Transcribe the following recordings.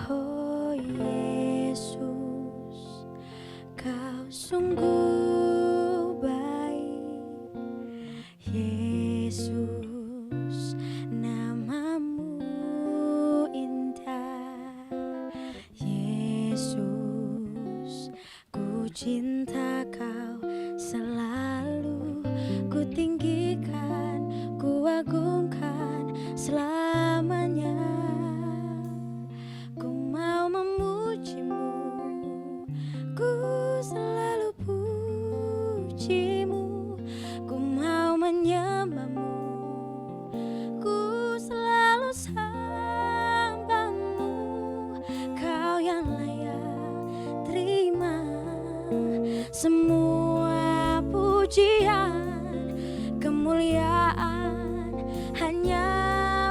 Oh Yesus, Kau sungguh baik. Yesus, namamu indah. Yesus, ku cinta Kau selalu, ku tinggikan, ku agungkan selamanya. Ku mau memujimu, ku selalu pujimu. Ku mau menyembahmu, ku selalu sembahmu. Kau yang layak terima semua pujian, kemuliaan hanya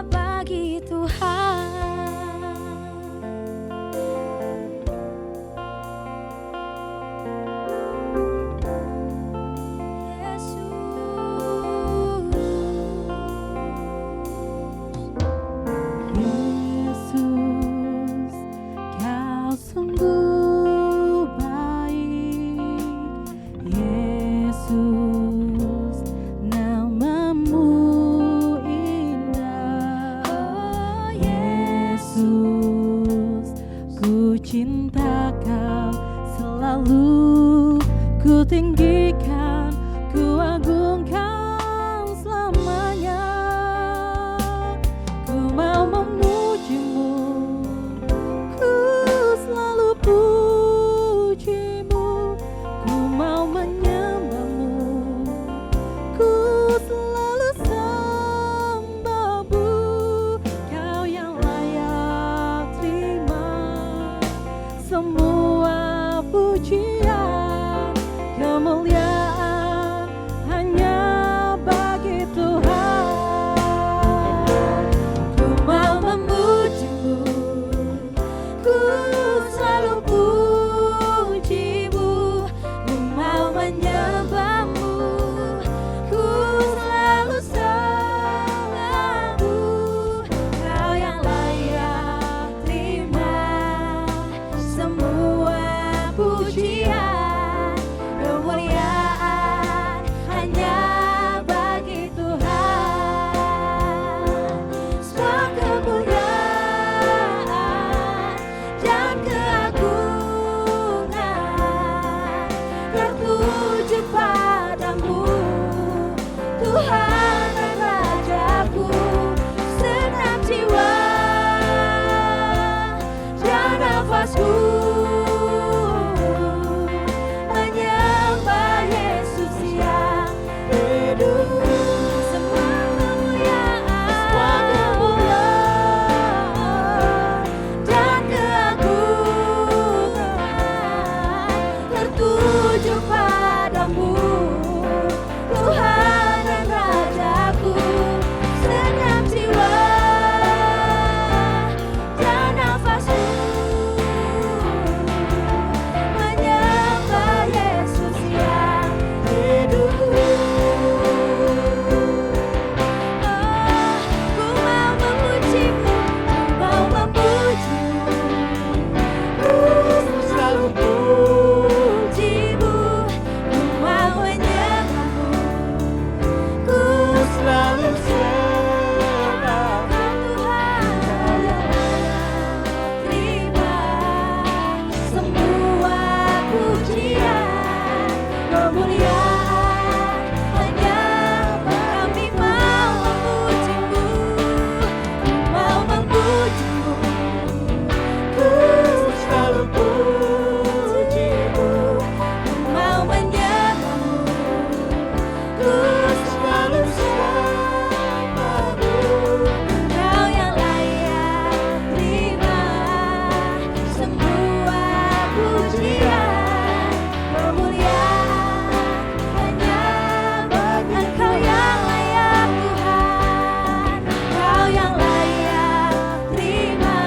bagi Tuhan. Cinta Kau selalu, ku tinggikan, ku agungkan selamanya. Ku mau memujimu, ku selalu pujimu. Ku mau menyembahmu, ku selalu sembahmu. Kau yang layak terima semua pujian, kemuliaan hanya bagi Tuhan. Ku mau memujimu, ku selalu pujimu. Ku mau menyembahmu, ku selalu sembahmu. Kau yang layak terima semua pujian, kemuliaan hanya bagi Tuhan. Semua kemuliaan dan keagungan tertuju padamu, Tuhan dan Rajaku. Segenap jiwa dan nafasku menyembah Yesus yang hidup. Semua kemuliaan dan keagungan tertuju padamu, Tuhan dan Rajaku. Segenap jiwa dan nafasku menyembah Yesus yang hidup. Ku mau memujimu, ku mau memujimu, ku selalu pujimu. Ku mau menyembahmu, ku selalu sembahmu. Tuhan terima semua pujian, kemuliaan hanya kami mau memujimu. Ku mau memujimu, ku selalu pujimu. Ku mau menyembahmu, ku selalu sembahmu. Kau yang layak terima semua pujian, kemuliaan hanya bagi Engkau yang layak Tuhan. Kau yang layak terima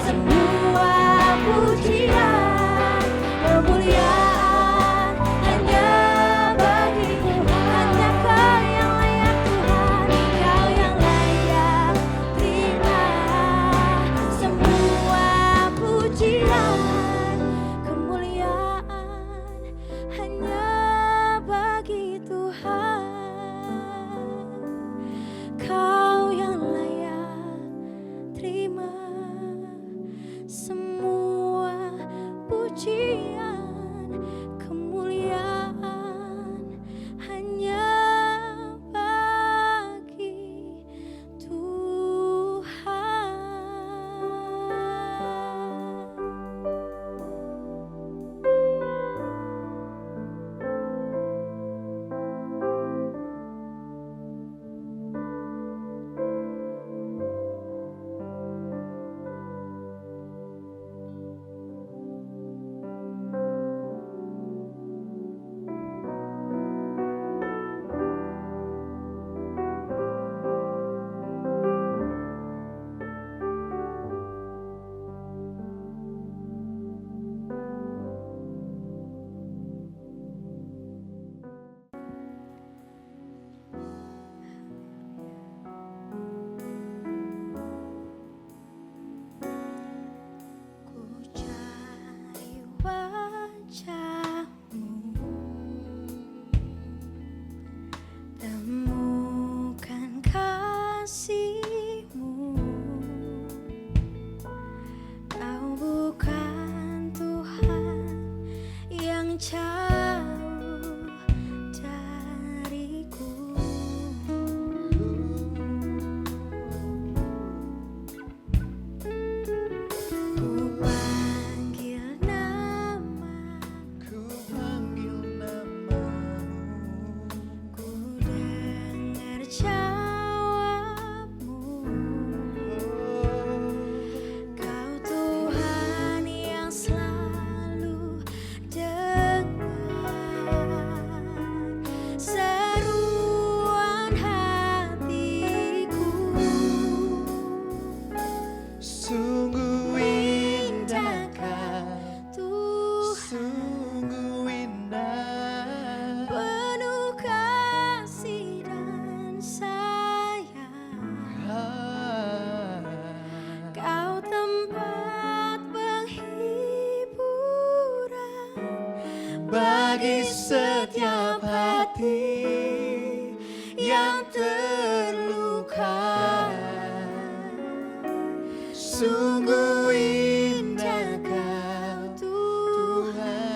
semua pujian, kemuliaan hanya bagi pujian, kemuliaan hanya bagi Tuhan. Kau yang layak terima semua pujian, kemuliaan hanya bagi Tuhan. Ku cari wajah-Mu, temukan kasih-Mu. Kau bukan Tuhan yang jauh dariku. Ku panggil nama-Mu, ku dengar jawab-Mu. Kau Tuhan yang selalu dengar seruan hatiku. Sungguh indah Kau, Tuhan sungguh indah. penuh kasih dan sayang. Kau tempat penghiburan Bagi setiap hati yang terluka. Sungguh indah Kau, Tuhan.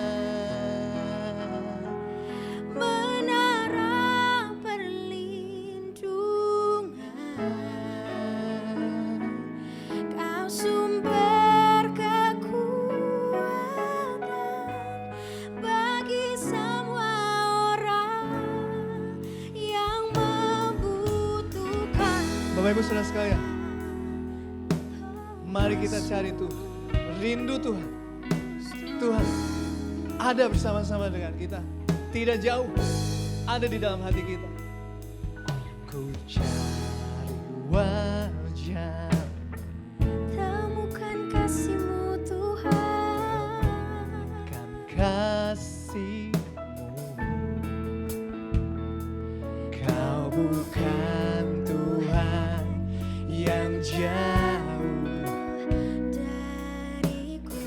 menara perlindungan. Kau sumber kekuatan bagi semua orang yang membutuhkan. Bapak Ibu Saudara sekalian, mari kita cari Tuhan, rindu Tuhan. Tuhan ada bersama-sama dengan kita, tidak jauh, ada di dalam hati kita. Ku cari wajah, Temukan kasih-Mu Tuhan. kan kasih-Mu. Kau bukan Tuhan yang jauh. Dariku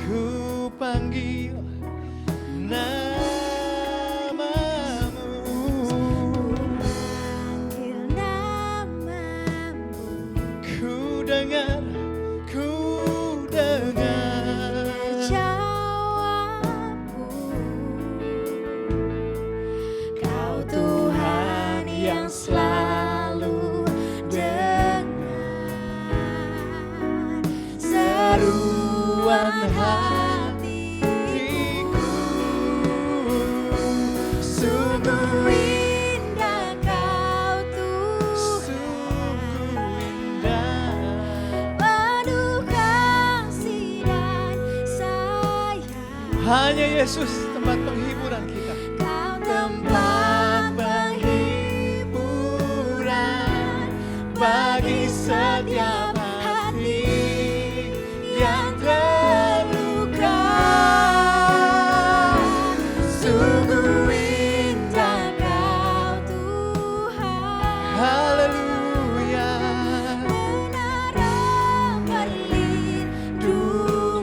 Ku panggil nama-Mu, panggil nama-Mu. ku dengar Jawab-Mu. Kau Tuhan yang selalu dengar seruan hatiku. Sungguh indah Kau sungguh Tuhan, indah. penuh kasih dan sayang. Hanya Yesus tempat penghiburan kita. Kau tempat penghiburan bagi setiap hati yang terluka. Sungguh indah Kau Tuhan, Haleluya. menara perlindungan.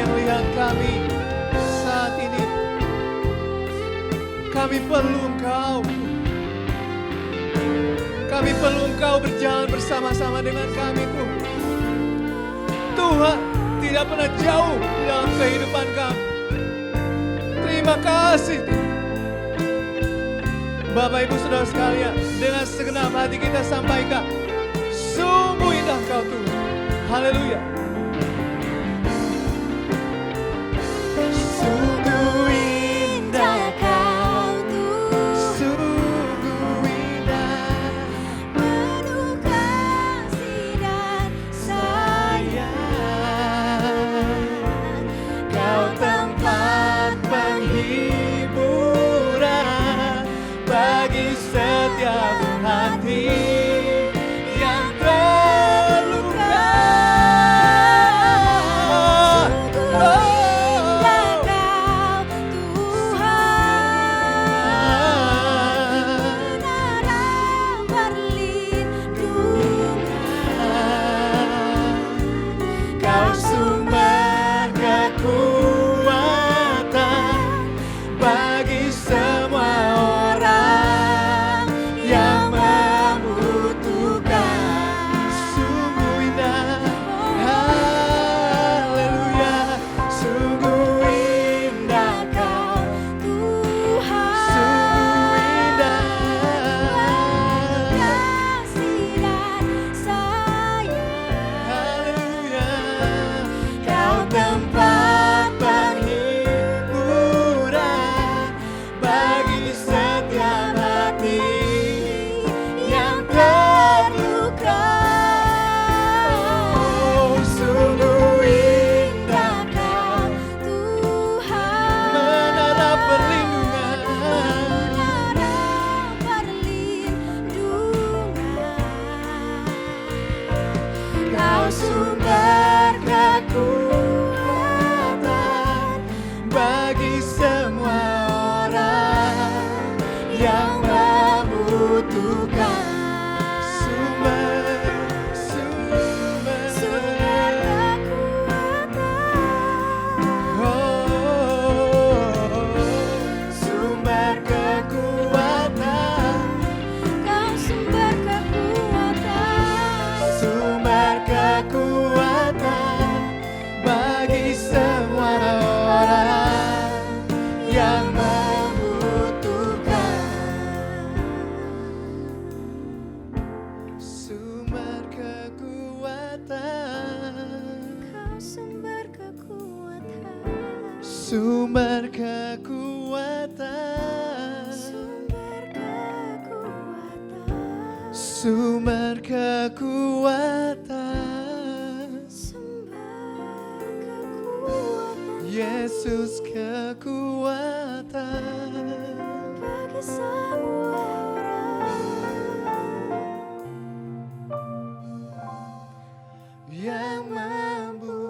yang lihat kami saat ini. Kami perlu Engkau. Kami perlu Engkau berjalan bersama-sama dengan kami Tuhan. Tuhan tidak pernah jauh di dalam kehidupan kami. Terima kasih Tuhan. Bapak Ibu Saudara sekalian, dengan segenap hati kita sampaikan, sungguh indah Engkau Tuhan. Haleluya. Sungguh indah Kau Tuhan, Sungguh indah, penuh kasih dan sayang. Kau tempat penghiburan bagi setiap hati yang terluka. Kau sumber kekuatan bagi semua orang yang membutuhkan. Sungguh indah, haleluya. Sungguh indah Kau, sungguh indah. Haleluya. Kau tempat penghiburan bagi setiap hati yang terluka. Oh, sungguh indah Kau, menara perlindungan. Kau sumber kekuatan bagi semua orang yang membutuhkan. Sumber kekuatan, sumber kekuatan bagi semua orang yang membutuhkan. Sumber kekuatan, sumber kekuatan, sumber kekuatan, Yesus kekuatan bagi semua yang membutuhkan.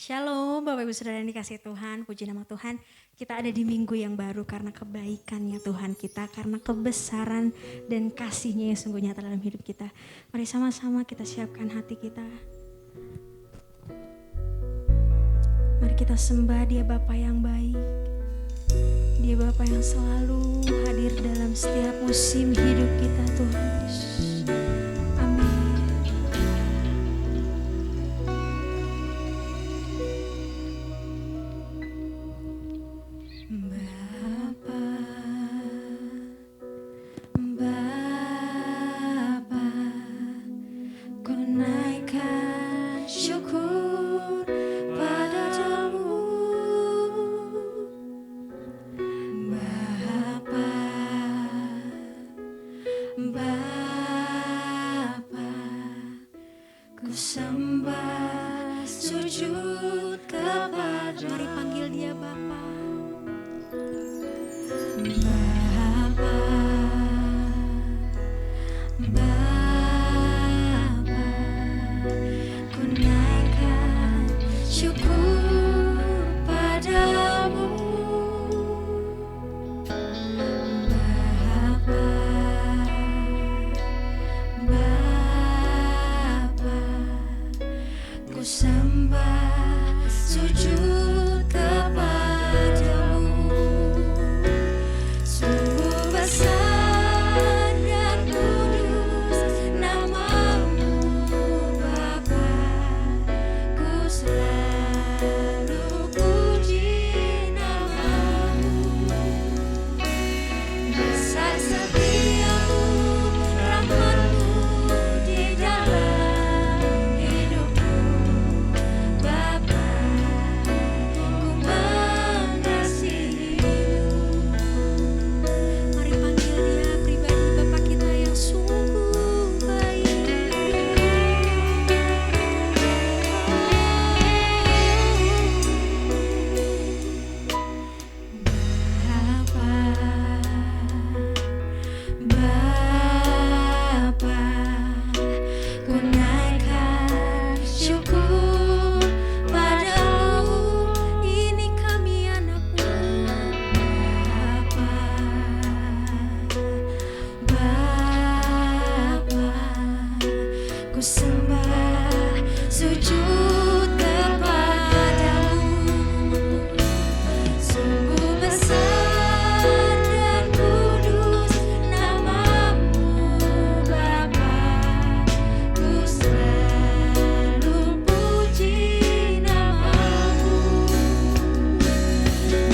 Shalom Bapak Ibu Saudara yang dikasihi Tuhan, puji nama Tuhan. Kita ada di minggu yang baru karena kebaikannya Tuhan kita, karena kebesaran dan kasih-Nya yang sungguh nyata dalam hidup kita. Mari sama-sama kita siapkan hati kita. Mari kita sembah Dia Bapa yang baik. Dia Bapa yang selalu hadir dalam setiap musim hidup kita Tuhan Yesus. Amin. Mari panggil Dia Bapa. sembah sujud kepadamu. Sungguh besar dan kudus namamu Bapa, ku selalu puji namamu.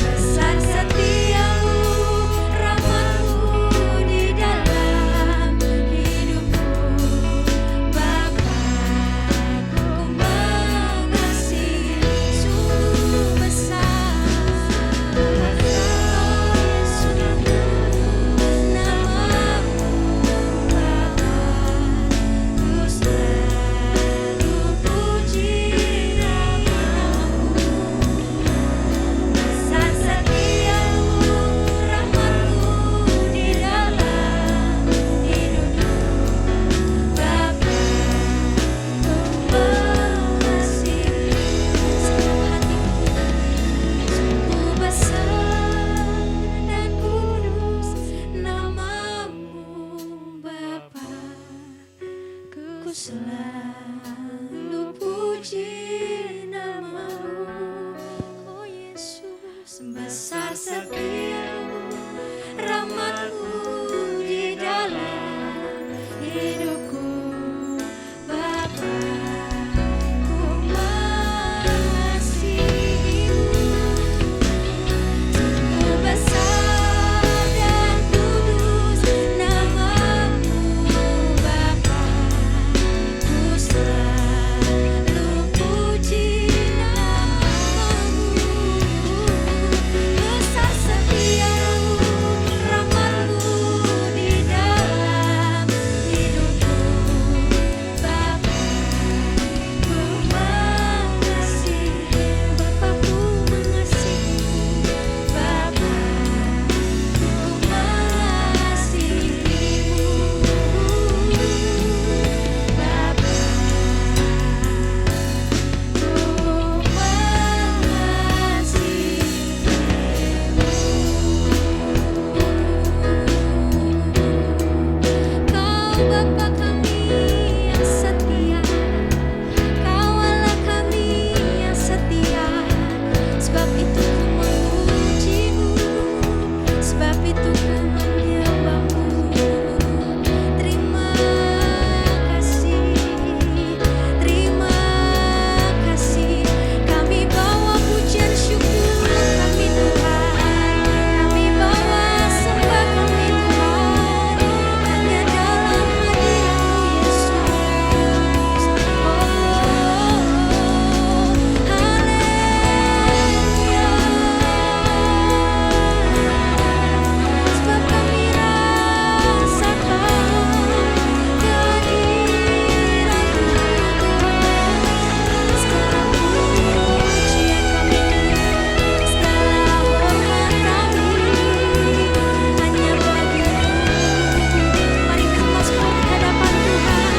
Besar setiamu, rahmatmu di dalam hidupku Bapa, ku mengasihi. Sungguh besar Yesus namamu Bapa, ku selalu puji namamu. Besar setiamu, rahmatmu di dalam hidupku Bapa, ku mengasihi segenap hatiku. Sungguh besar dan kudus namamu Bapa, ku selalu puji namamu. Oh Yesus, besar setiamu, rahmatmu di dalam hidupku Bapa, ku mengasihimu. Sungguh besar dan kudus namamu Bapa, ku selalu puji namamu. Besar setiamu, rahmatmu di dalam hidupku Bapa, ku mengasihi. Bapa, ku mengasihi. Bapa, ku mengasihimu. Bapa, Kau Bapa kami yang setia, Kau Allah kami yang setia. Sebab itu ku memujimu, sebab itu ku menyembahmu. Terima kasih, terima kasih. Kami bawa pujian syukur kami Tuhan, kami bawa sembah kami Tuhan, hanya dalam hadirat-Mu Yesus. Oh, haleluya. Sebab kami rasakan kehadirat-Mu Tuhan. Segala pujian kami, segala hormat kami hanya bagi-Mu. Mari kita semua di hadapan Tuhan.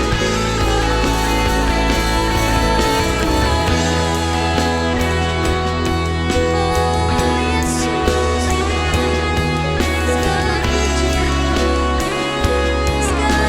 Oh Yesus, segala pujian kami, segala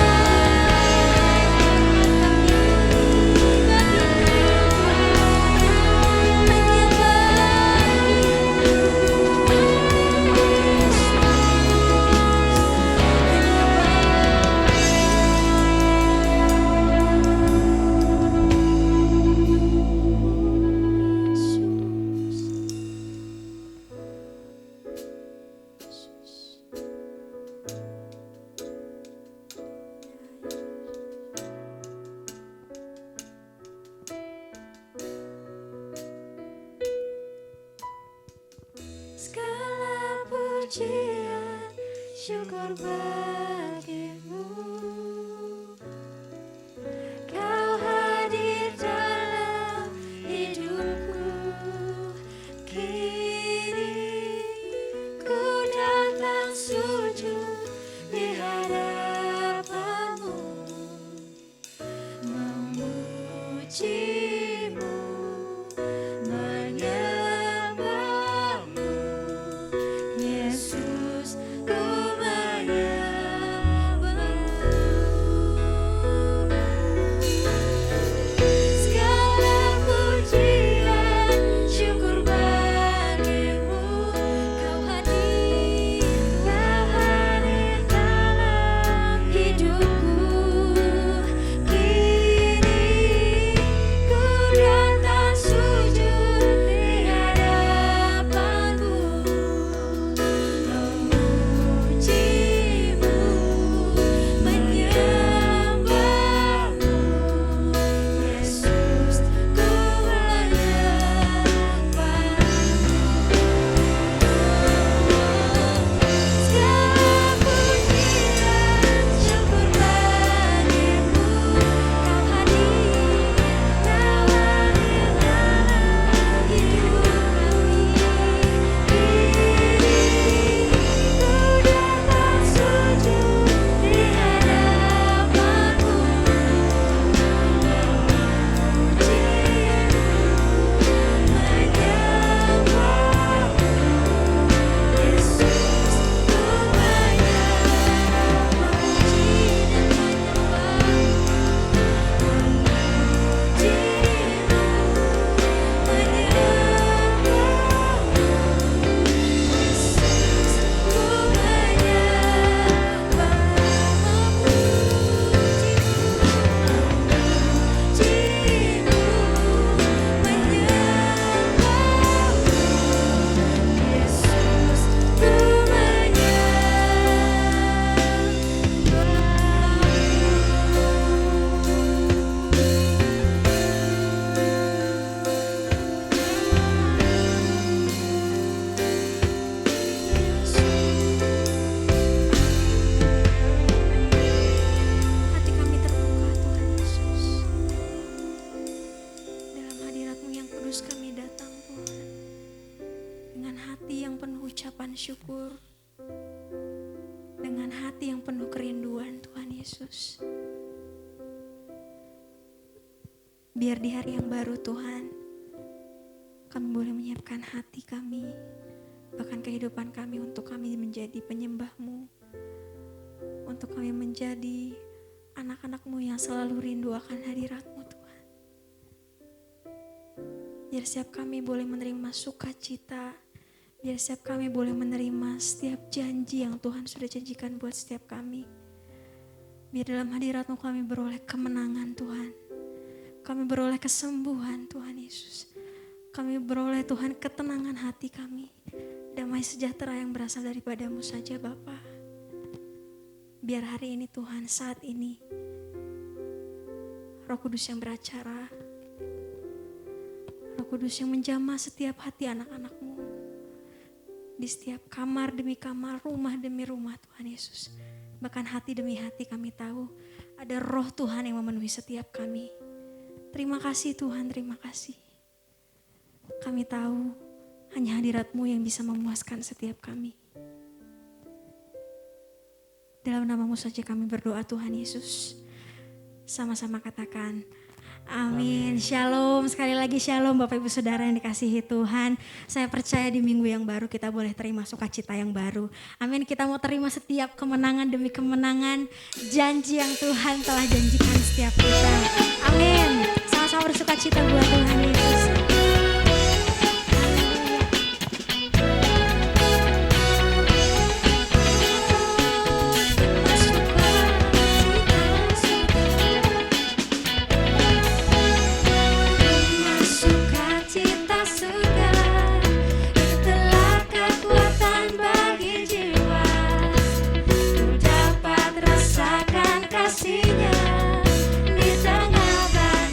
segala pujian syukur bagi-Mu. Kau hadir dalam hidupku. Kini ku datang sujud di hadapan-Mu, memuji-Mu, menyembah-Mu. Yesus, ku menyembah-Mu. syukur dengan hati yang penuh kerinduan Tuhan Yesus. Biar di hari yang baru Tuhan, kami boleh menyiapkan hati kami, bahkan kehidupan kami untuk kami menjadi penyembah-Mu, untuk kami menjadi anak-anak-Mu yang selalu rindu akan hadirat-Mu Tuhan. Biar setiap kami boleh menerima sukacita, biar setiap kami boleh menerima setiap janji yang Tuhan sudah janjikan buat setiap kami. Biar dalam hadirat-Mu kami beroleh kemenangan Tuhan. Kami beroleh kesembuhan Tuhan Yesus. Kami beroleh Tuhan ketenangan hati kami. Damai sejahtera yang berasal daripada-Mu saja Bapa. Biar hari ini Tuhan, saat ini Roh Kudus yang beracara, Roh Kudus yang menjamah setiap hati anak-anak-Mu. Di setiap kamar demi kamar, rumah demi rumah Tuhan Yesus. Bahkan hati demi hati kami tahu ada roh Tuhan yang memenuhi setiap kami. Terima kasih Tuhan, terima kasih. Kami tahu hanya hadirat-Mu yang bisa memuaskan setiap kami. Dalam nama-Mu saja kami berdoa Tuhan Yesus. Sama-sama katakan amin. Shalom, sekali lagi shalom Bapak Ibu Saudara yang dikasihi Tuhan. Saya percaya di minggu yang baru kita boleh terima sukacita yang baru. Amin, kita mau terima setiap kemenangan demi kemenangan, janji yang Tuhan telah janjikan setiap kita. Amin, sama-sama bersukacita buat Tuhan Yesus. Kasihnya di tengah badai.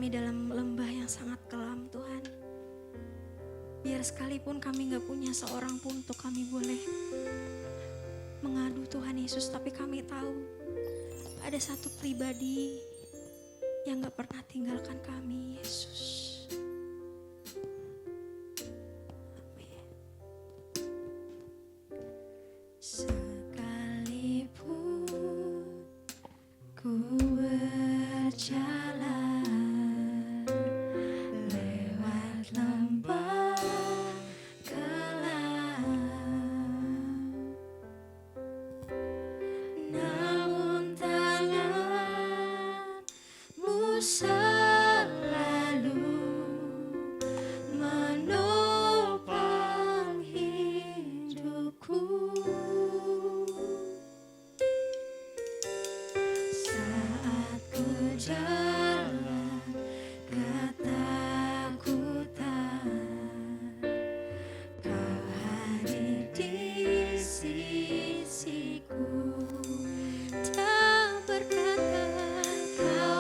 kami dalam lembah yang sangat kelam Tuhan. Biar sekalipun kami gak punya seorang pun untuk kami boleh mengadu Tuhan Yesus, tapi kami tahu ada satu pribadi yang gak pernah tinggalkan kami, Yesus. Amin. Sekalipun ku berjalan lewat lembah kelam, namun tangan-Mu selalu menopang hidupku. Saat ku jalan ketakutan, Kau hadir di sisiku. Kau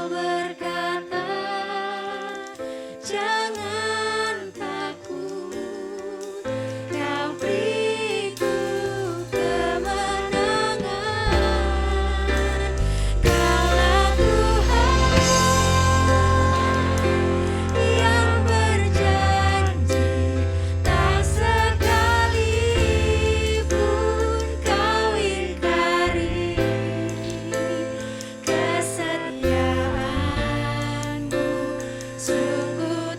berkata, jangan takut, Kau beriku kemenangan. Kaulah Tuhan yang berjanji, tak sekalipun Kau ingkari kesetiaan-Mu sungguh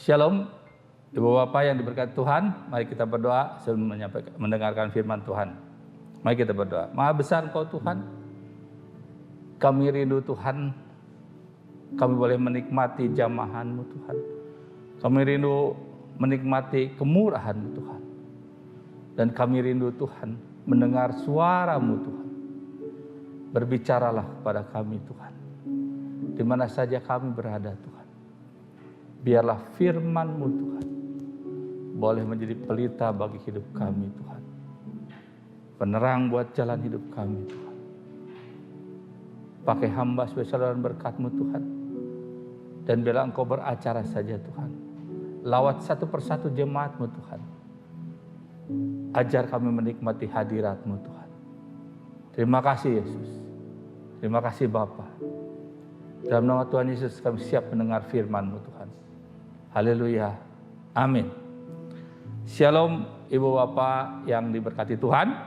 Shalom, Ibu Bapak yang diberkati Tuhan, mari kita berdoa sebelum mendengarkan firman Tuhan. Mari kita berdoa. Maha besar Engkau Tuhan, kami rindu Tuhan, kami boleh menikmati jamahan-Mu Tuhan. Kami rindu menikmati kemurahan-Mu Tuhan. Dan kami rindu Tuhan, mendengar suara-Mu Tuhan. Berbicaralah kepada kami Tuhan. Di mana saja kami berada Tuhan. Biarlah firman-Mu Tuhan boleh menjadi pelita bagi hidup kami Tuhan. Penerang buat jalan hidup kami Tuhan. Pakai hamba sebagai saluran berkat-Mu Tuhan. Dan biarlah Engkau beracara saja Tuhan. Lawat satu persatu jemaat-Mu Tuhan. Ajar kami menikmati hadirat-Mu Tuhan. Terima kasih Yesus. Terima kasih Bapa. Dalam nama Tuhan Yesus kami siap mendengar firman-Mu Tuhan. Haleluya. Amin. Shalom Ibu Bapak yang diberkati Tuhan.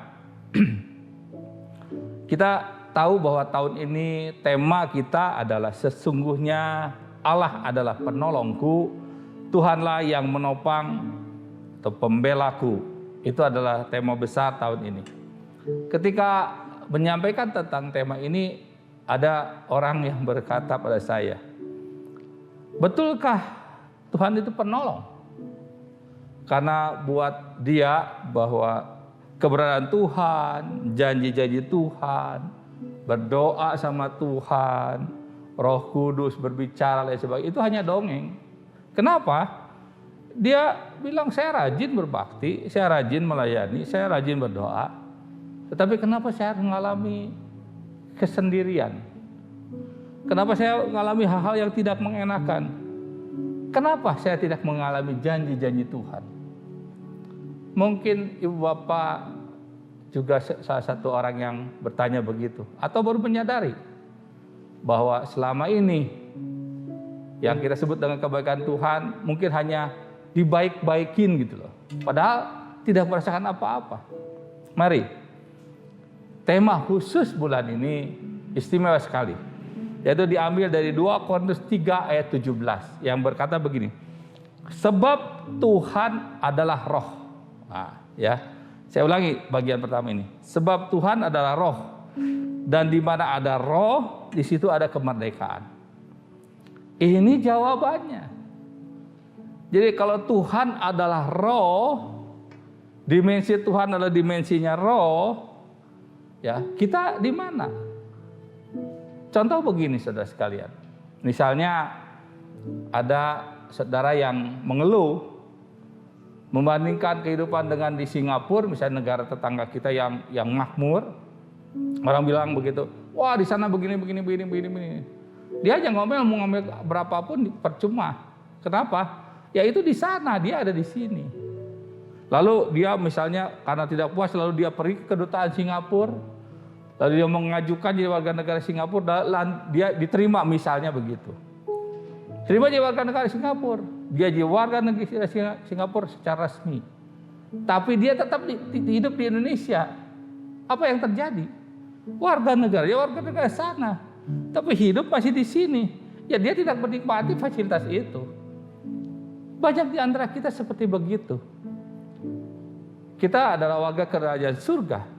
Kita tahu bahwa tahun ini tema kita adalah sesungguhnya Allah adalah penolongku, Tuhanlah yang menopang atau pembelaku. Itu adalah tema besar tahun ini. Ketika menyampaikan tentang tema ini, ada orang yang berkata pada saya, betulkah Tuhan itu penolong? Karena buat dia bahwa keberadaan Tuhan, janji-janji Tuhan, berdoa sama Tuhan, Roh Kudus berbicara dan sebagainya, itu hanya dongeng. Kenapa? Dia bilang saya rajin berbakti, saya rajin melayani, saya rajin berdoa. Tetapi kenapa saya mengalami kesendirian? Kenapa saya mengalami hal-hal yang tidak mengenakan? Kenapa saya tidak mengalami janji-janji Tuhan? Mungkin Ibu Bapak juga salah satu orang yang bertanya begitu. Atau baru menyadari bahwa selama ini yang kita sebut dengan kebaikan Tuhan mungkin hanya dibaik-baikin gitu loh. Padahal tidak merasakan apa-apa. Mari, tema khusus bulan ini istimewa sekali. Yaitu diambil dari 2 Korintus 3 ayat 17 yang berkata begini. Sebab Tuhan adalah roh. Nah, ya. Saya ulangi bagian pertama ini. Sebab Tuhan adalah roh. Dan di mana ada roh, di situ ada kemerdekaan. Ini jawabannya. Jadi kalau Tuhan adalah roh, dimensi Tuhan adalah dimensinya roh, ya, kita di mana? Contoh begini saudara sekalian. Misalnya ada saudara yang mengeluh membandingkan kehidupan dengan di Singapura, misalnya negara tetangga kita yang makmur. Orang bilang begitu, wah di sana begini. Dia aja mau ngambil berapapun percuma. Kenapa? Ya itu di sana, dia ada di sini. Lalu dia misalnya karena tidak puas, lalu dia pergi ke kedutaan Singapura. Lalu dia mengajukan jadi warga negara Singapura, dan dia diterima misalnya begitu. Terima jadi warga negara Singapura. Dia jadi warga negara Singapura secara resmi. Tapi dia tetap hidup di Indonesia. Apa yang terjadi? Warga negara sana. Tapi hidup masih di sini. Ya dia tidak menikmati fasilitas itu. Banyak di antara kita seperti begitu. Kita adalah warga kerajaan surga.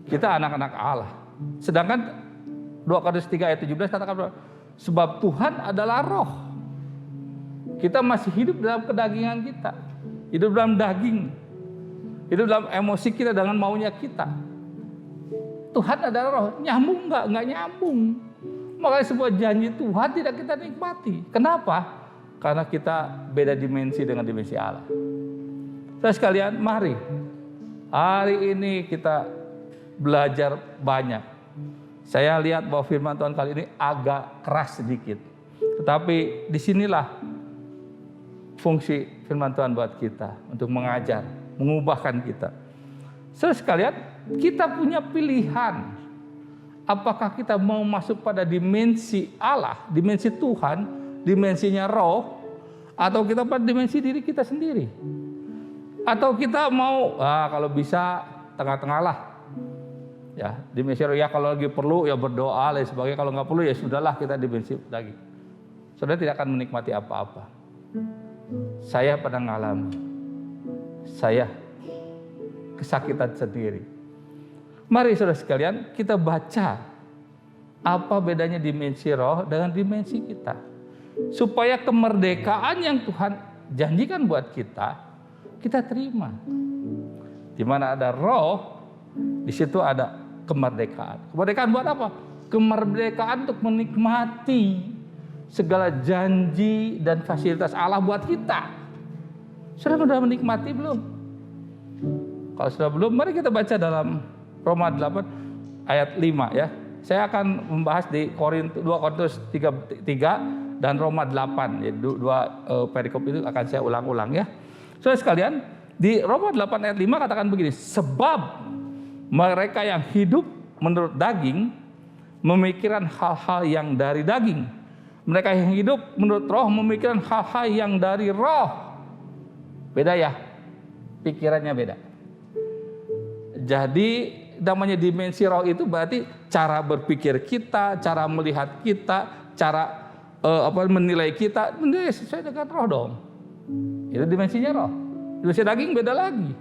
Kita anak-anak Allah. Sedangkan 2 Korintus 3 ayat 17 katakan sebab Tuhan adalah roh. Kita masih hidup dalam kedagingan kita. Hidup dalam daging. Hidup dalam emosi kita dengan maunya kita. Tuhan adalah roh. Nyambung enggak? Enggak nyambung. Makanya sebuah janji Tuhan tidak kita nikmati. Kenapa? Karena kita beda dimensi dengan dimensi Allah. Saudara sekalian, mari. Hari ini kita belajar banyak. Saya lihat bahwa firman Tuhan kali ini agak keras sedikit. Tetapi disinilah fungsi firman Tuhan buat kita. Untuk mengajar, mengubahkan kita. Saudara sekalian, kita punya pilihan. Apakah kita mau masuk pada dimensi Allah, dimensi Tuhan, dimensinya roh, atau kita pada dimensi diri kita sendiri. Atau kita mau, kalau bisa tengah-tengah lah. Ya, dimensi roh, ya kalau lagi perlu ya berdoa dan sebagainya. Kalau nggak perlu ya sudahlah kita dimensi lagi. Saudara tidak akan menikmati apa-apa. Saya pernah ngalami. Saya kesakitan sendiri. Mari saudara sekalian, kita baca apa bedanya dimensi roh dengan dimensi kita. Supaya kemerdekaan yang Tuhan janjikan buat kita, kita terima. Di mana ada roh, di situ ada kemerdekaan. Kemerdekaan buat apa? Kemerdekaan untuk menikmati segala janji dan fasilitas Allah buat kita. Sudah menikmati belum? Kalau sudah belum, mari kita baca dalam Roma 8 ayat 5 ya. Saya akan membahas di 2 Korintus 3 dan Roma 8. Jadi dua perikop itu akan saya ulang-ulang ya. Saudara sekalian, di Roma 8 ayat 5 katakan begini, sebab mereka yang hidup menurut daging memikirkan hal-hal yang dari daging. Mereka yang hidup menurut roh memikirkan hal-hal yang dari roh. Beda ya, pikirannya beda. Jadi namanya dimensi roh itu berarti cara berpikir kita, cara melihat kita, cara menilai kita, menilai sesuai dengan roh dong. Itu dimensinya roh. Dimensi daging beda lagi.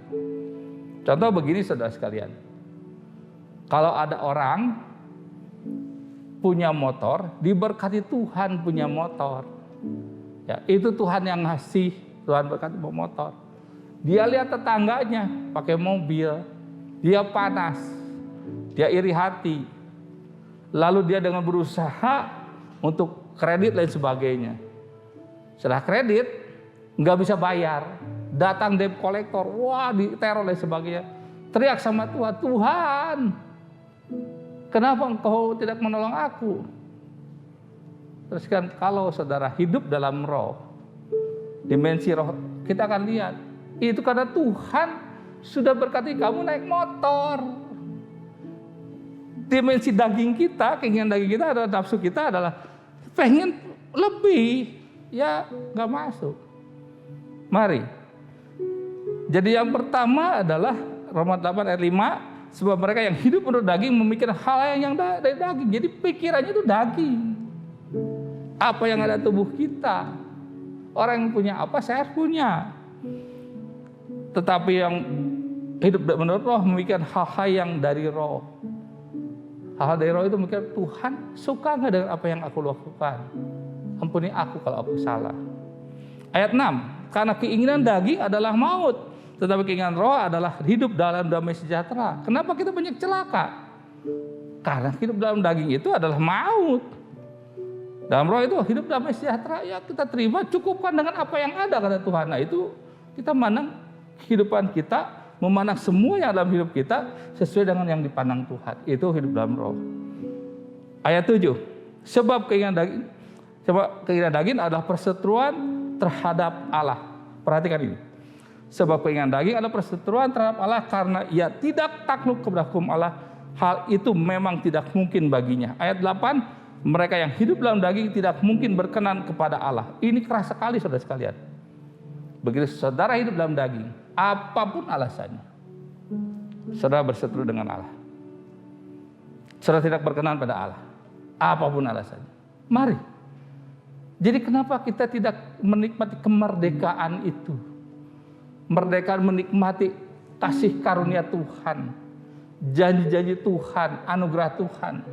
Contoh begini saudara sekalian. Kalau ada orang punya motor, diberkati Tuhan punya motor. Ya, itu Tuhan yang ngasih, Tuhan berkati motor. Dia lihat tetangganya pakai mobil, dia panas, dia iri hati. Lalu dia dengan berusaha untuk kredit dan sebagainya. Setelah kredit, nggak bisa bayar. Datang debt collector, wah diteror dan sebagainya. Teriak sama Tuhan, Tuhan, kenapa engkau tidak menolong aku? Terus kan kalau saudara hidup dalam roh, dimensi roh, kita akan lihat. Itu karena Tuhan sudah berkati kamu naik motor. Dimensi daging kita, keinginan daging kita adalah nafsu kita adalah pengen lebih. Ya gak masuk. Mari. Jadi yang pertama adalah Roma 8 ayat 5. Sebab mereka yang hidup menurut daging memikirkan hal yang dari daging. Jadi pikirannya itu daging. Apa yang ada tubuh kita. Orang yang punya apa, saya punya. Tetapi yang hidup menurut roh memikirkan hal-hal yang dari roh. Hal-hal dari roh itu mikir, Tuhan suka gak dengan apa yang aku lakukan? Ampuni aku kalau aku salah. Ayat 6. Karena keinginan daging adalah maut. Tetapi keinginan roh adalah hidup dalam damai sejahtera. Kenapa kita banyak celaka? Karena hidup dalam daging itu adalah maut. Dalam roh itu hidup damai sejahtera. Ya kita terima, cukupkan dengan apa yang ada kata Tuhan. Nah itu kita memandang kehidupan kita, memandang semua yang dalam hidup kita sesuai dengan yang dipandang Tuhan. Itu hidup dalam roh. Ayat 7. Sebab keinginan daging adalah perseteruan terhadap Allah. Perhatikan ini. Sebab keinginan daging adalah perseteruan terhadap Allah karena ia tidak takluk kepada hukum Allah. Hal itu memang tidak mungkin baginya. Ayat 8, mereka yang hidup dalam daging tidak mungkin berkenan kepada Allah. Ini keras sekali saudara sekalian. Begitu saudara hidup dalam daging, apapun alasannya, saudara berseteru dengan Allah. Saudara tidak berkenan pada Allah, apapun alasannya. Mari. Jadi kenapa kita tidak menikmati kemerdekaan itu? Merdeka menikmati kasih karunia Tuhan, janji-janji Tuhan, anugerah Tuhan.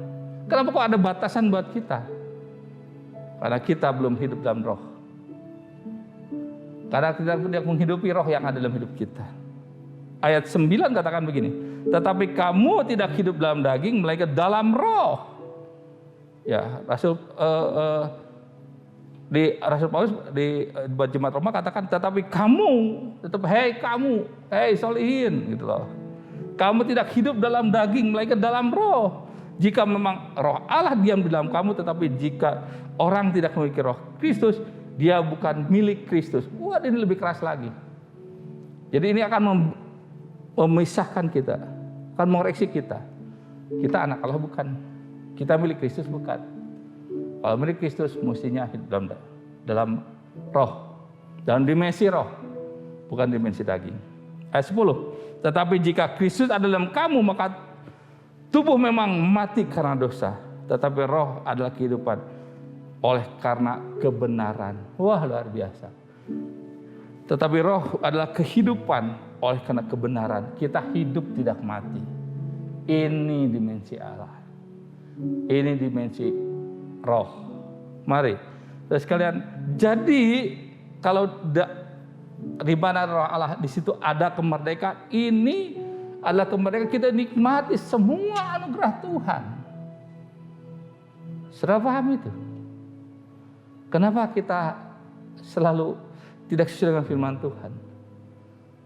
Kenapa kok ada batasan buat kita? Karena kita belum hidup dalam roh. Karena kita tidak menghidupi roh yang ada dalam hidup kita. Ayat 9 katakan begini, tetapi kamu tidak hidup dalam daging, melainkan dalam roh. Ya, Rasul Paulus di jemaat Roma katakan, tetapi kamu, hei solihin, gitu loh. Kamu tidak hidup dalam daging, melainkan dalam roh. Jika memang roh Allah diam di dalam kamu, tetapi jika orang tidak memiliki roh Kristus, dia bukan milik Kristus. Wah, ini lebih keras lagi. Jadi ini akan memisahkan kita, akan mengoreksi kita. Kita anak Allah bukan, kita milik Kristus bukan. Kalau milik Kristus mestinya hidup dalam roh, dalam dimensi roh, bukan dimensi daging. Ayat 10. Tetapi jika Kristus ada dalam kamu, maka tubuh memang mati karena dosa, tetapi roh adalah kehidupan oleh karena kebenaran. Wah, luar biasa. Tetapi roh adalah kehidupan, oleh karena kebenaran kita hidup tidak mati. Ini dimensi Allah. Ini dimensi roh. Mari, saudara sekalian, jadi kalau di mana roh Allah, di situ ada kemerdekaan. Ini adalah kemerdekaan kita nikmati semua anugerah Tuhan. Saudara paham itu? Kenapa kita selalu tidak sesuai dengan firman Tuhan?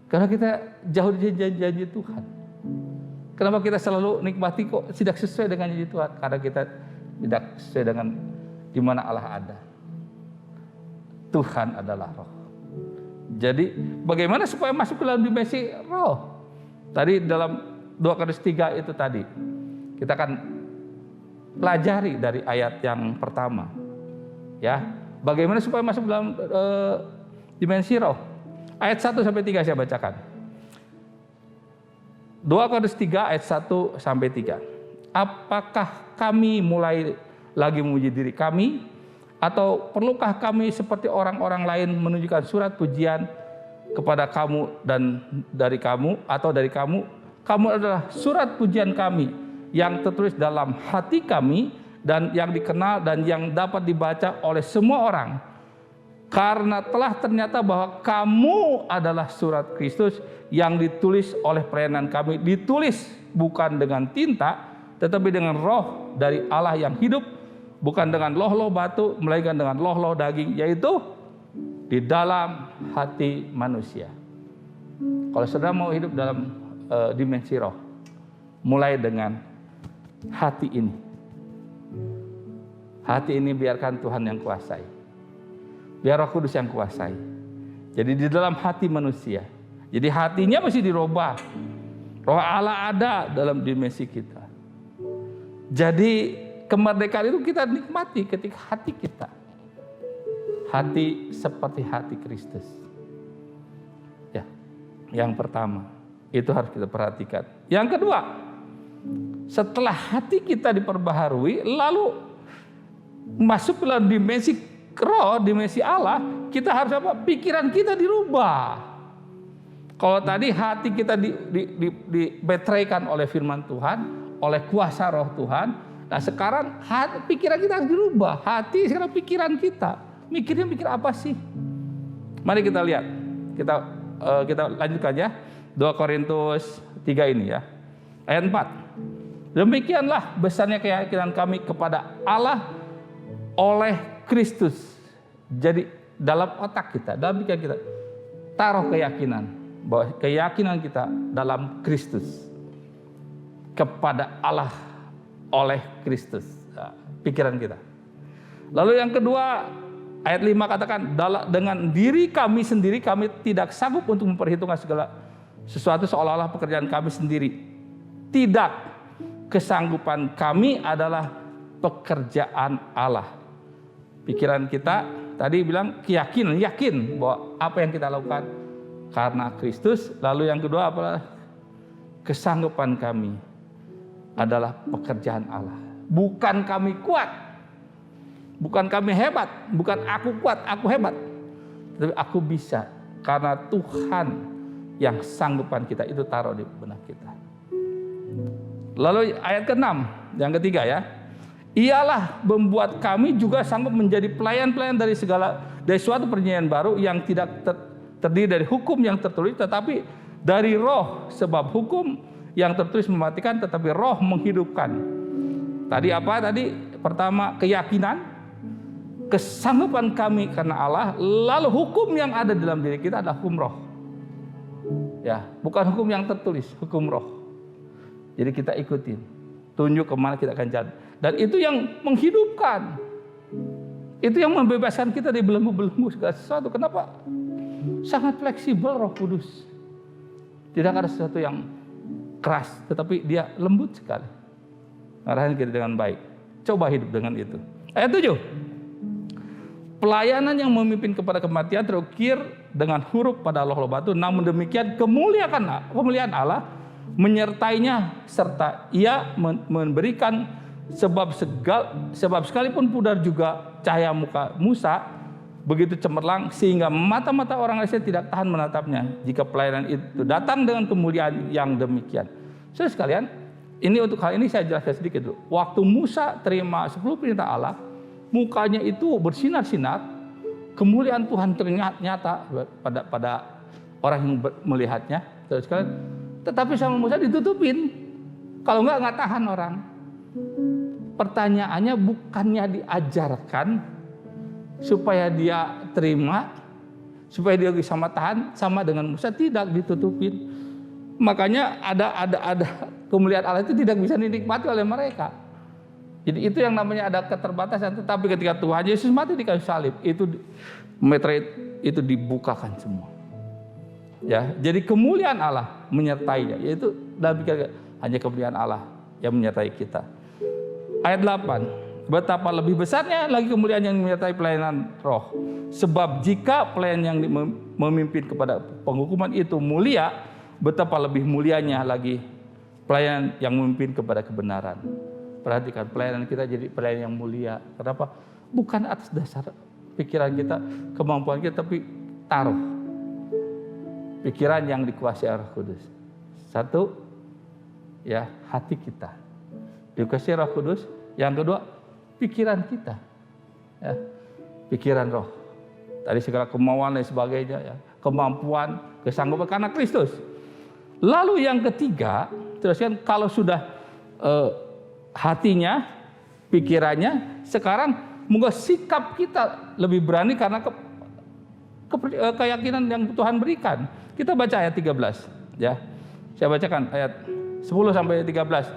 Karena kita jauh dari janji-janji Tuhan. Kenapa kita selalu nikmati kok tidak sesuai dengan janji Tuhan? Karena kita tidak sesuai dengan di mana Allah ada. Tuhan adalah roh. Jadi bagaimana supaya masuk ke dalam dimensi roh? Tadi dalam 2 Korintus 3 itu tadi kita akan pelajari dari ayat yang pertama. Ya, bagaimana supaya masuk dalam dimensi roh? Ayat 1 sampai 3 saya bacakan. 2 Korintus 3 ayat 1 sampai 3. Apakah kami mulai lagi memuji diri kami, atau perlukah kami seperti orang-orang lain menunjukkan surat pujian kepada kamu dan dari kamu, atau dari kamu? Kamu adalah surat pujian kami yang tertulis dalam hati kami dan yang dikenal dan yang dapat dibaca oleh semua orang. Karena telah ternyata bahwa kamu adalah surat Kristus yang ditulis oleh pelayanan kami. Ditulis bukan dengan tinta, tetapi dengan roh dari Allah yang hidup, bukan dengan loh-loh batu, melainkan dengan loh-loh daging, yaitu di dalam hati manusia. Kalau saudara mau hidup dalam dimensi roh, mulai dengan hati ini. Hati ini biarkan Tuhan yang kuasai. Biar Roh Kudus yang kuasai. Jadi di dalam hati manusia. Jadi hatinya mesti dirubah. Roh Allah ada dalam dimensi kita. Jadi kemerdekaan itu kita nikmati ketika hati kita. Hati seperti hati Kristus. Ya, yang pertama itu harus kita perhatikan. Yang kedua, setelah hati kita diperbaharui, lalu masuk ke dalam dimensi roh, dimensi Allah, kita harus apa? Pikiran kita dirubah. Kalau tadi hati kita dibetraykan oleh firman Tuhan, oleh kuasa roh Tuhan. Nah sekarang pikiran kita harus dirubah. Hati sekarang pikiran kita. Mikirnya mikir apa sih? Mari kita lihat. Kita lanjutkan ya. 2 Korintus 3 ini ya. Ayat 4. Demikianlah besarnya keyakinan kami kepada Allah oleh Kristus. Jadi dalam otak kita, dalam pikiran kita, taruh keyakinan bahwa keyakinan kita dalam Kristus, kepada Allah oleh Kristus, pikiran kita. Lalu yang kedua, ayat 5 katakan, dengan diri kami sendiri kami tidak sanggup untuk memperhitungkan segala sesuatu seolah-olah pekerjaan kami sendiri. Tidak, kesanggupan kami adalah pekerjaan Allah. Pikiran kita tadi bilang keyakinan, yakin bahwa apa yang kita lakukan karena Kristus. Lalu yang kedua apa? Kesanggupan kami adalah pekerjaan Allah. Bukan kami kuat, bukan kami hebat, bukan aku kuat, aku hebat, tapi aku bisa karena Tuhan yang sanggupan kita itu taruh di benak kita. Lalu ayat ke-6, yang ketiga ya. Ialah membuat kami juga sanggup menjadi pelayan-pelayan dari suatu perjanjian baru yang tidak terdiri dari hukum yang tertulis, tetapi dari roh, sebab hukum yang tertulis mematikan, tetapi roh menghidupkan. Tadi apa? Tadi pertama keyakinan, kesanggupan kami karena Allah, lalu hukum yang ada dalam diri kita adalah hukum roh. Ya, bukan hukum yang tertulis, hukum roh. Jadi kita ikutin, tunjuk kemana kita akan jalan. Dan itu yang menghidupkan. Itu yang membebaskan kita dari belenggu-belenggu segala sesuatu. Kenapa? Sangat fleksibel Roh Kudus. Tidak ada sesuatu yang keras, tetapi dia lembut sekali. Ngarahin kita dengan baik. Coba hidup dengan itu. Ayat 7. Pelayanan yang memimpin kepada kematian terukir dengan huruf pada loh-loh batu. Namun demikian kemuliaan Allah menyertainya, serta ia memberikan sebab sekalipun pudar juga cahaya muka Musa begitu cemerlang sehingga mata-mata orang Israel tidak tahan menatapnya jika pelayanan itu datang dengan kemuliaan yang demikian. Saudara sekalian, ini untuk hal ini saya jelaskan sedikit dulu. Waktu Musa terima 10 perintah Allah, mukanya itu bersinar-sinar, kemuliaan Tuhan ternyata pada orang yang melihatnya. Saudara sekalian, tetapi sama Musa ditutupin. Kalau nggak tahan orang. Pertanyaannya bukannya diajarkan supaya dia terima, supaya dia bisa tahan sama dengan Musa, tidak ditutupin. Makanya ada kemuliaan Allah itu tidak bisa dinikmati oleh mereka. Jadi itu yang namanya ada keterbatasan. Tetapi ketika Tuhan Yesus mati di kayu salib, itu meterai itu dibukakan semua. Ya, jadi kemuliaan Allah menyertainya, yaitu dalam pikiran hanya kemuliaan Allah yang menyertai kita. Ayat 8, betapa lebih besarnya lagi kemuliaan yang menyertai pelayanan roh. Sebab jika pelayan yang memimpin kepada penghukuman itu mulia, betapa lebih mulianya lagi pelayan yang memimpin kepada kebenaran. Perhatikan, pelayanan kita jadi pelayanan yang mulia. Kenapa? Bukan atas dasar pikiran kita, kemampuan kita, tapi taruh pikiran yang dikuasai Roh Kudus. Satu, ya, hati kita dikuasai Roh Kudus. Yang kedua, pikiran kita, ya, pikiran roh. Tadi segala kemauan dan sebagainya, ya, kemampuan, kesanggupan karena Kristus. Lalu yang ketiga, teruskan kalau sudah hatinya, pikirannya, sekarang moga sikap kita lebih berani karena keyakinan yang Tuhan berikan. Kita baca ayat 13, ya. Saya bacakan ayat 10 sampai 13.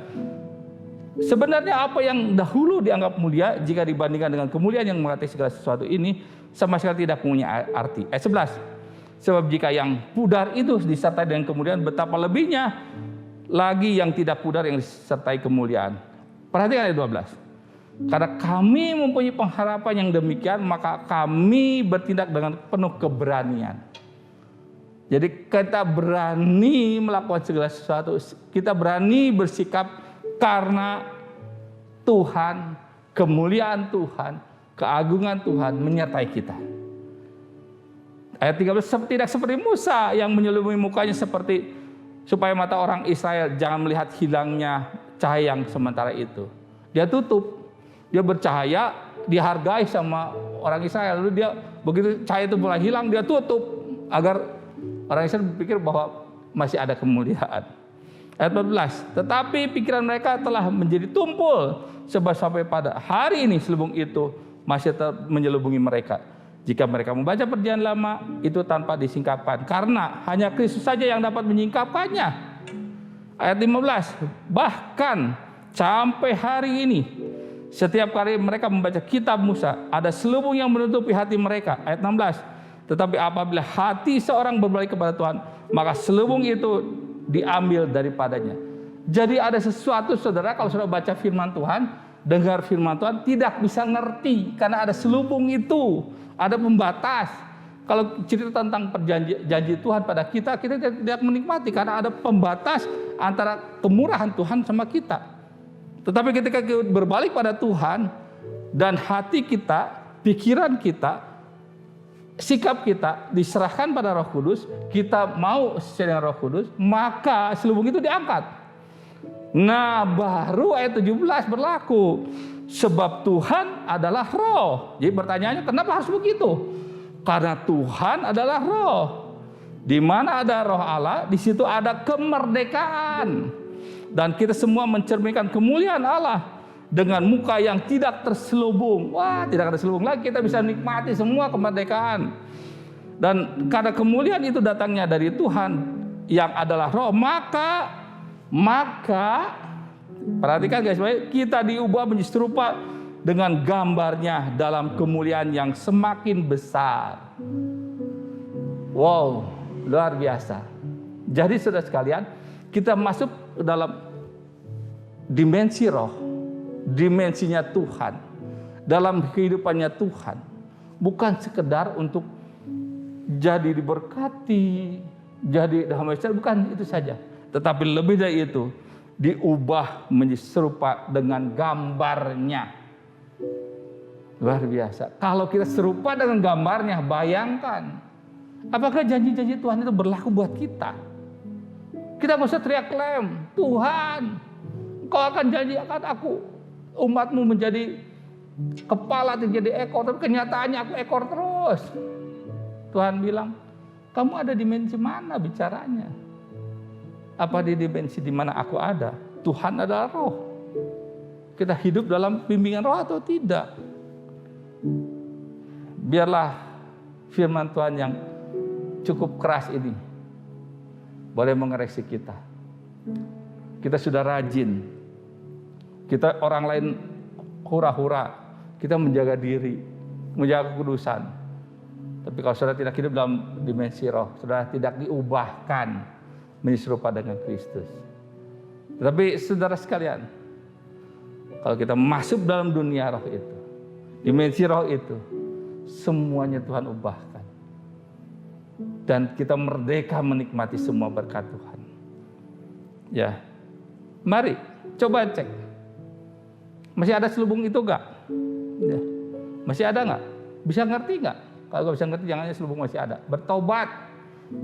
Sebenarnya apa yang dahulu dianggap mulia jika dibandingkan dengan kemuliaan yang mengatai segala sesuatu ini sama sekali tidak punya arti. Ayat 11. Sebab jika yang pudar itu disertai dengan kemuliaan, betapa lebihnya lagi yang tidak pudar yang disertai kemuliaan. Perhatikan ayat 12. Karena kami mempunyai pengharapan yang demikian, maka kami bertindak dengan penuh keberanian. Jadi kita berani melakukan segala sesuatu, kita berani bersikap karena Tuhan, kemuliaan Tuhan, keagungan Tuhan menyertai kita. Ayat 13, tidak seperti Musa yang menyelubungi mukanya seperti supaya mata orang Israel jangan melihat hilangnya cahaya yang sementara itu. Dia tutup, dia bercahaya, dihargai sama orang Israel. Lalu dia begitu cahaya itu mulai hilang, dia tutup agar orang Israel berpikir bahwa masih ada kemuliaan. Ayat 14, tetapi pikiran mereka telah menjadi tumpul sebab sampai pada hari ini selubung itu masih tetap menyelubungi mereka. Jika mereka membaca perjanjian lama itu tanpa disingkapkan, karena hanya Kristus saja yang dapat menyingkapkannya. Ayat 15, bahkan sampai hari ini setiap kali mereka membaca kitab Musa, ada selubung yang menutupi hati mereka. Ayat 16, tetapi apabila hati seorang berbalik kepada Tuhan, maka selubung itu diambil daripadanya. Jadi ada sesuatu, saudara, kalau saudara baca firman Tuhan, dengar firman Tuhan, tidak bisa ngerti karena ada selubung itu, ada pembatas. Kalau cerita tentang janji Tuhan pada kita, kita tidak menikmati karena ada pembatas antara kemurahan Tuhan sama kita. Tetapi ketika kita berbalik pada Tuhan dan hati kita, pikiran kita, sikap kita diserahkan pada Roh Kudus, kita mau sesuai dengan Roh Kudus, maka selubung itu diangkat. Nah, baru ayat 17 berlaku. Sebab Tuhan adalah roh. Jadi pertanyaannya, kenapa harus begitu? Karena Tuhan adalah roh. Di mana ada roh Allah, di situ ada kemerdekaan. Dan kita semua mencerminkan kemuliaan Allah dengan muka yang tidak terselubung. Wah, tidak ada selubung lagi, kita bisa nikmati semua kemerdekaan. Dan karena kemuliaan itu datangnya dari Tuhan yang adalah roh, maka perhatikan guys, kita diubah menjadi serupa dengan gambarnya dalam kemuliaan yang semakin besar. Wow, luar biasa. Jadi saudara sekalian, kita masuk dalam dimensi roh, dimensinya Tuhan, dalam kehidupannya Tuhan. Bukan sekedar untuk jadi diberkati, jadi damai sejahtera, bukan itu saja. Tetapi lebih dari itu, diubah menjadi serupa dengan gambarnya. Luar biasa. Kalau kita serupa dengan gambarnya, bayangkan. Apakah janji-janji Tuhan itu berlaku buat kita? Kita nggak usah teriak klaim, Tuhan, Engkau akan janji akan aku, umatmu menjadi kepala, menjadi ekor. Tapi kenyataannya aku ekor terus. Tuhan bilang, kamu ada dimensi mana bicaranya? Apa di dimensi di mana aku ada? Tuhan adalah roh. Kita hidup dalam bimbingan roh atau tidak? Biarlah firman Tuhan yang cukup keras ini boleh mengoreksi kita. Kita sudah rajin. Kita orang lain hura-hura. Kita menjaga diri, menjaga kekudusan. Tapi kalau saudara tidak hidup dalam dimensi roh, saudara tidak diubahkan menjadi serupa dengan Kristus. Tetapi saudara sekalian, kalau kita masuk dalam dunia roh itu, dimensi roh itu, semuanya Tuhan ubahkan. Dan kita merdeka menikmati semua berkat Tuhan. Ya, mari coba cek. Masih ada selubung itu enggak? Ya. Masih ada enggak? Bisa ngerti enggak? Kalau nggak bisa ngerti, jangan selubung masih ada. Bertobat,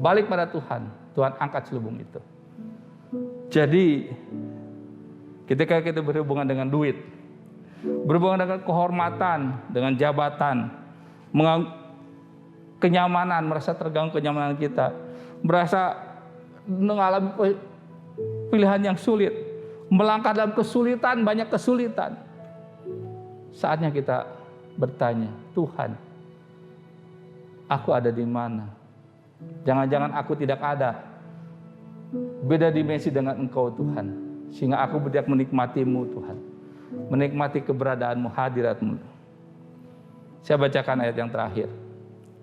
balik pada Tuhan. Tuhan angkat selubung itu. Jadi, ketika kita berhubungan dengan duit, berhubungan dengan kehormatan, dengan jabatan, kenyamanan, merasa terganggu kenyamanan kita, merasa mengalami pilihan yang sulit, melangkah dalam kesulitan, banyak kesulitan. Saatnya kita bertanya, Tuhan, aku ada di mana? Jangan-jangan aku tidak ada. Beda dimensi dengan Engkau Tuhan. Sehingga aku tidak menikmati-Mu Tuhan. Menikmati keberadaanmu, hadirat-Mu. Saya bacakan ayat yang terakhir.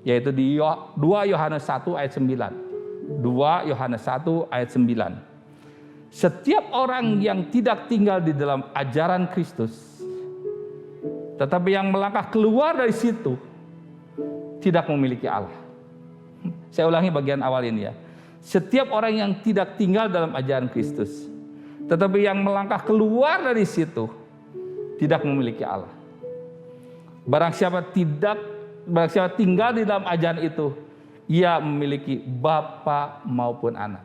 Yaitu di 2 Yohanes 1 ayat 9. 2 Yohanes 1 ayat 9. Setiap orang yang tidak tinggal di dalam ajaran Kristus, tetapi yang melangkah keluar dari situ, tidak memiliki Allah. Saya ulangi bagian awal ini ya. Setiap orang yang tidak tinggal dalam ajaran Kristus, tetapi yang melangkah keluar dari situ, tidak memiliki Allah. Barang siapa tinggal di dalam ajaran itu, ia memiliki bapa maupun anak.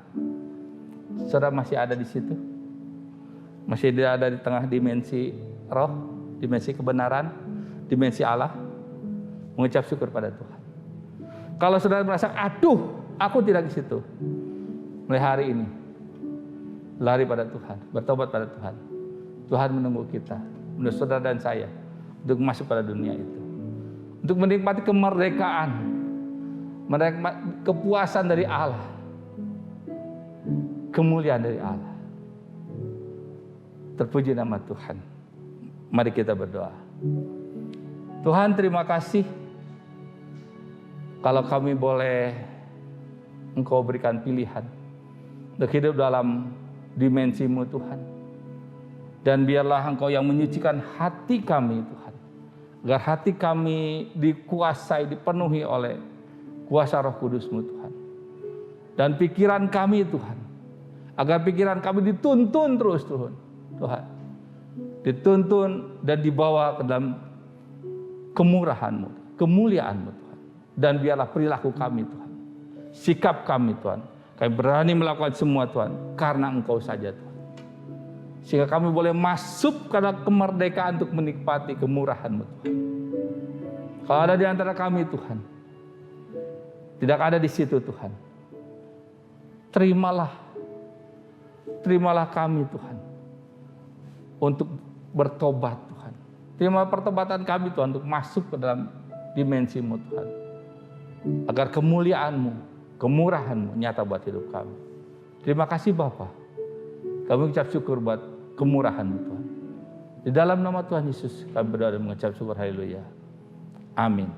Saudara masih ada di situ? Masih ada di tengah dimensi roh, dimensi kebenaran, dimensi Allah? Mengucap syukur pada Tuhan. Kalau saudara merasa, aduh, aku tidak di situ. Mulai hari ini, lari pada Tuhan, bertobat pada Tuhan. Tuhan menunggu kita, menunggu saudara dan saya, untuk masuk pada dunia itu. Untuk menikmati kemerdekaan, menikmati kepuasan dari Allah, kemuliaan dari Allah. Terpuji nama Tuhan. Mari kita berdoa. Tuhan, terima kasih kalau kami boleh Engkau berikan pilihan untuk hidup dalam dimensi-Mu Tuhan. Dan biarlah Engkau yang menyucikan hati kami Tuhan, agar hati kami dikuasai, dipenuhi oleh kuasa Roh Kudus-Mu Tuhan. Dan pikiran kami Tuhan, agar pikiran kami dituntun terus Tuhan. Dituntun dan dibawa ke dalam kemurahan-Mu, kemuliaan-Mu Tuhan. Dan biarlah perilaku kami Tuhan, sikap kami Tuhan, kami berani melakukan semua Tuhan, karena Engkau saja Tuhan. Sehingga kami boleh masuk ke dalam kemerdekaan untuk menikmati kemurahan-Mu Tuhan. Kalau ada di antara kami Tuhan, tidak ada di situ Tuhan, terimalah kami Tuhan, untuk bertobat Tuhan. Terima pertobatan kami Tuhan, untuk masuk ke dalam dimensi-Mu Tuhan. Agar kemuliaan-Mu, kemurahan-Mu nyata buat hidup kami. Terima kasih Bapa. Kami ucap syukur buat kemurahan-Mu Tuhan. Di dalam nama Tuhan Yesus kami berdoa dan mengucap syukur. Haleluya. Amin.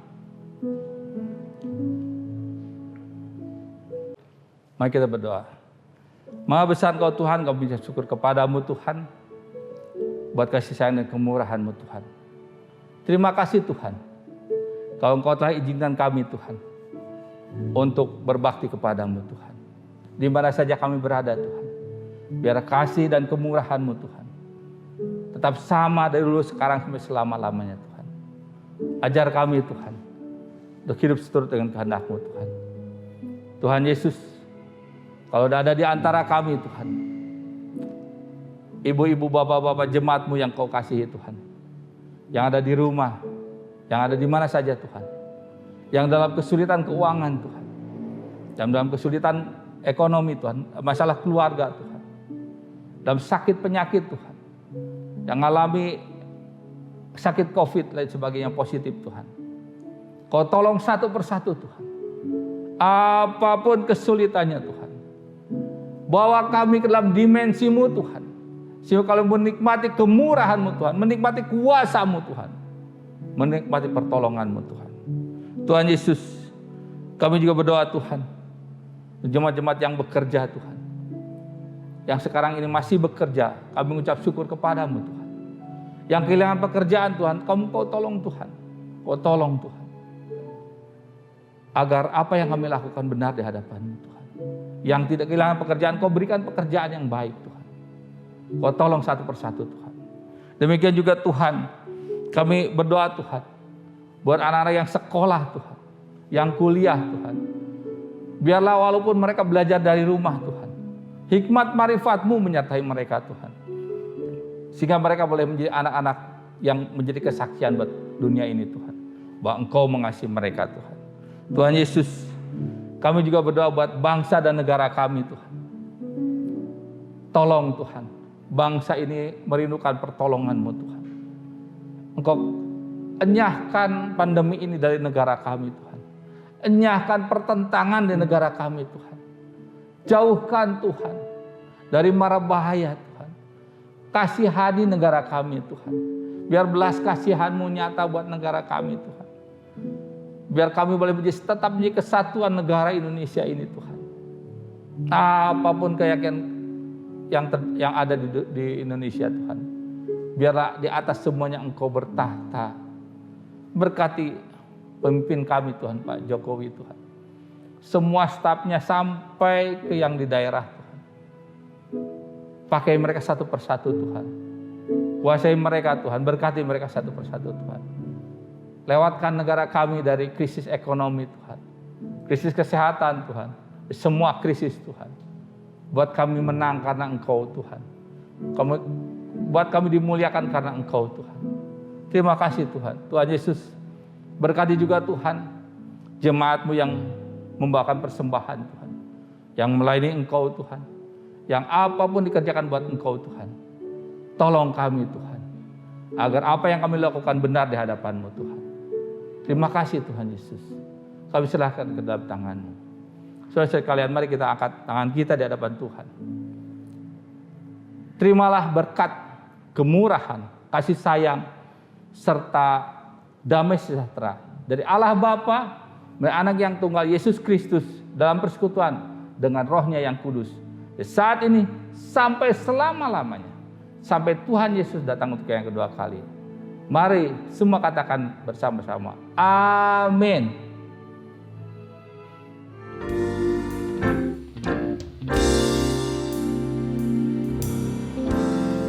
Mari kita berdoa. Maha besar Engkau Tuhan, kami ucap syukur kepadamu Tuhan, buat kasih sayang dan kemurahan-Mu Tuhan. Terima kasih Tuhan, kalau Engkau telah izinkan kami Tuhan, untuk berbakti kepadamu Tuhan. Di mana saja kami berada Tuhan, biar kasih dan kemurahan-Mu Tuhan tetap sama dari dulu, sekarang, sampai selama-lamanya Tuhan. Ajar kami Tuhan, untuk hidup seturut dengan kehendak-Mu Tuhan. Tuhan Yesus, kalau ada di antara kami Tuhan, ibu-ibu, bapak-bapak jemaat-Mu yang Kau kasihi Tuhan, yang ada di rumah, yang ada di mana saja Tuhan, yang dalam kesulitan keuangan Tuhan, yang dalam kesulitan ekonomi Tuhan, masalah keluarga Tuhan, dalam sakit penyakit Tuhan, yang mengalami sakit COVID lain sebagainya positif Tuhan. Kau tolong satu persatu Tuhan. Apapun kesulitannya Tuhan. Bawa kami ke dalam dimensi-Mu Tuhan. Sehingga kami menikmati kemurahan-Mu Tuhan. Menikmati kuasa-Mu Tuhan. Menikmati pertolongan-Mu Tuhan. Tuhan Yesus, kami juga berdoa Tuhan. Jemaat-jemaat yang bekerja Tuhan. Yang sekarang ini masih bekerja. Kami mengucap syukur kepada-Mu Tuhan. Yang kehilangan pekerjaan Tuhan, Kau tolong Tuhan. Kau tolong Tuhan. Agar apa yang kami lakukan benar di hadapan-Mu Tuhan. Yang tidak kehilangan pekerjaan, Kau berikan pekerjaan yang baik Tuhan. Kau tolong satu persatu Tuhan. Demikian juga Tuhan, kami berdoa Tuhan. Buat anak-anak yang sekolah Tuhan. Yang kuliah Tuhan. Biarlah walaupun mereka belajar dari rumah Tuhan. Hikmat marifat-Mu menyertai mereka Tuhan. Sehingga mereka boleh menjadi anak-anak yang menjadi kesaksian buat dunia ini Tuhan. Bahwa Engkau mengasihi mereka Tuhan. Tuhan Yesus, kami juga berdoa buat bangsa dan negara kami Tuhan. Tolong Tuhan, bangsa ini merindukan pertolongan-Mu Tuhan. Engkau enyahkan pandemi ini dari negara kami Tuhan. Enyahkan pertentangan di negara kami Tuhan. Jauhkan Tuhan dari mara bahaya Tuhan. Kasihani negara kami Tuhan. Biar belas kasihan-Mu nyata buat negara kami Tuhan. Biar kami boleh tetap menjadi kesatuan negara Indonesia ini Tuhan. Apapun keyakinan yang ada di Indonesia Tuhan. Biarlah di atas semuanya Engkau bertahta. Berkati pemimpin kami Tuhan, Pak Jokowi Tuhan. Semua stafnya sampai ke yang di daerah Tuhan. Pakai mereka satu persatu Tuhan. Kuasai mereka Tuhan, berkati mereka satu persatu Tuhan. Lewatkan negara kami dari krisis ekonomi Tuhan. Krisis kesehatan Tuhan. Semua krisis Tuhan. Buat kami menang karena Engkau Tuhan. Buat kami dimuliakan karena Engkau Tuhan. Terima kasih Tuhan. Tuhan Yesus, berkati juga Tuhan jemaat-Mu yang membawakan persembahan Tuhan. Yang melayani Engkau Tuhan. Yang apapun dikerjakan buat Engkau Tuhan. Tolong kami Tuhan. Agar apa yang kami lakukan benar di hadapan-Mu Tuhan. Terima kasih Tuhan Yesus. Kami serahkan ke dalam tangan-Mu. Saudara sekalian, mari kita angkat tangan kita di hadapan Tuhan. Terimalah berkat, kemurahan, kasih sayang, serta damai sejahtera dari Allah Bapa, dari Anak yang tunggal Yesus Kristus dalam persekutuan dengan Roh-Nya yang kudus. Saat ini sampai selama-lamanya. Sampai Tuhan Yesus datang untuk yang kedua kali. Mari semua katakan bersama-sama. Amin.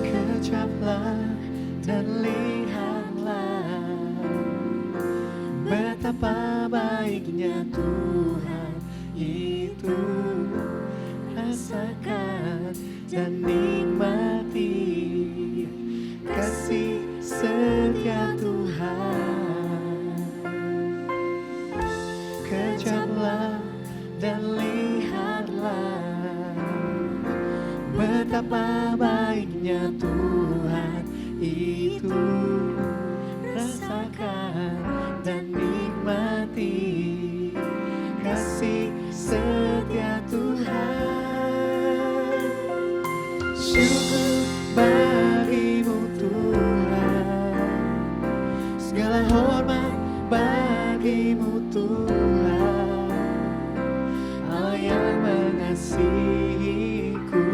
Kejaplah dan lihatlah betapa baiknya Tuhan itu. Rasakan dan nikmati kasih setia Tuhan. Kejaplah dan lihatlah betapa baiknya Tuhan itu. Rasakan dan nikmati kasih setia Tuhan. Syukur bagimu Tuhan, segala hormat bagimu Tuhan, Allah yang mengasihiku,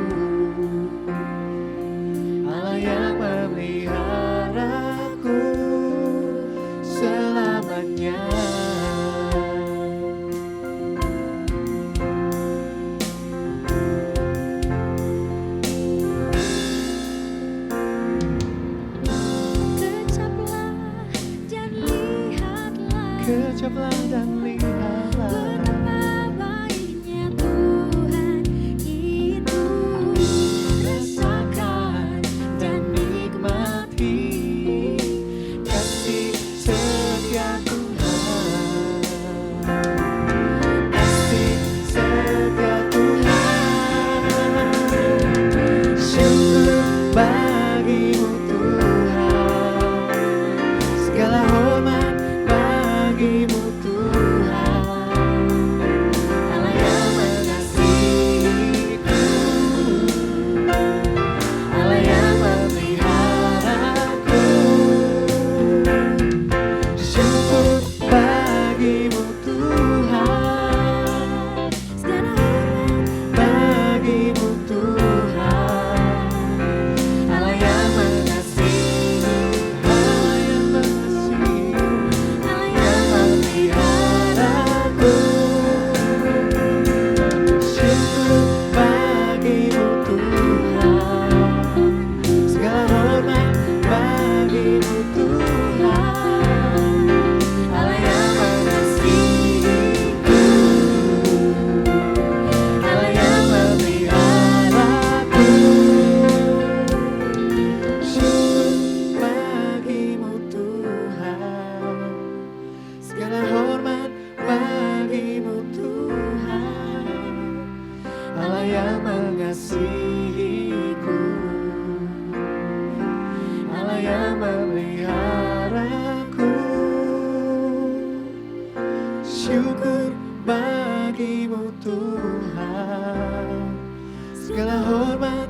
Allah yang memeliharaku selamanya. Kejaplah dan lihatlah ucaplah dan lihatlah. Betapa baiknya Tuhan itu. Rasakan dan nikmati kasih setia Tuhan. Kasih setia Tuhan. Syukur bagimu Tuhan. Segala hormat bagimu Tuhan. Allah yang mengasihiku, Allah yang memeliharaku. Syukur bagimu Tuhan. Segala hormat Bagimu Tuhan. Allah yang mengasihi, Allah yang mengasihi, Allah yang memeliharaku. Syukur bagimu Tuhan. Segala hormat bagimu Tuhan. Allah yang mengasihiku, Allah yang memeliharaku. Syukur bagimu Tuhan. Segala hormat bagimu Tuhan. Allah yang mengasihiku, Allah yang memeliharaku. Syukur bagimu Tuhan. Segala hormat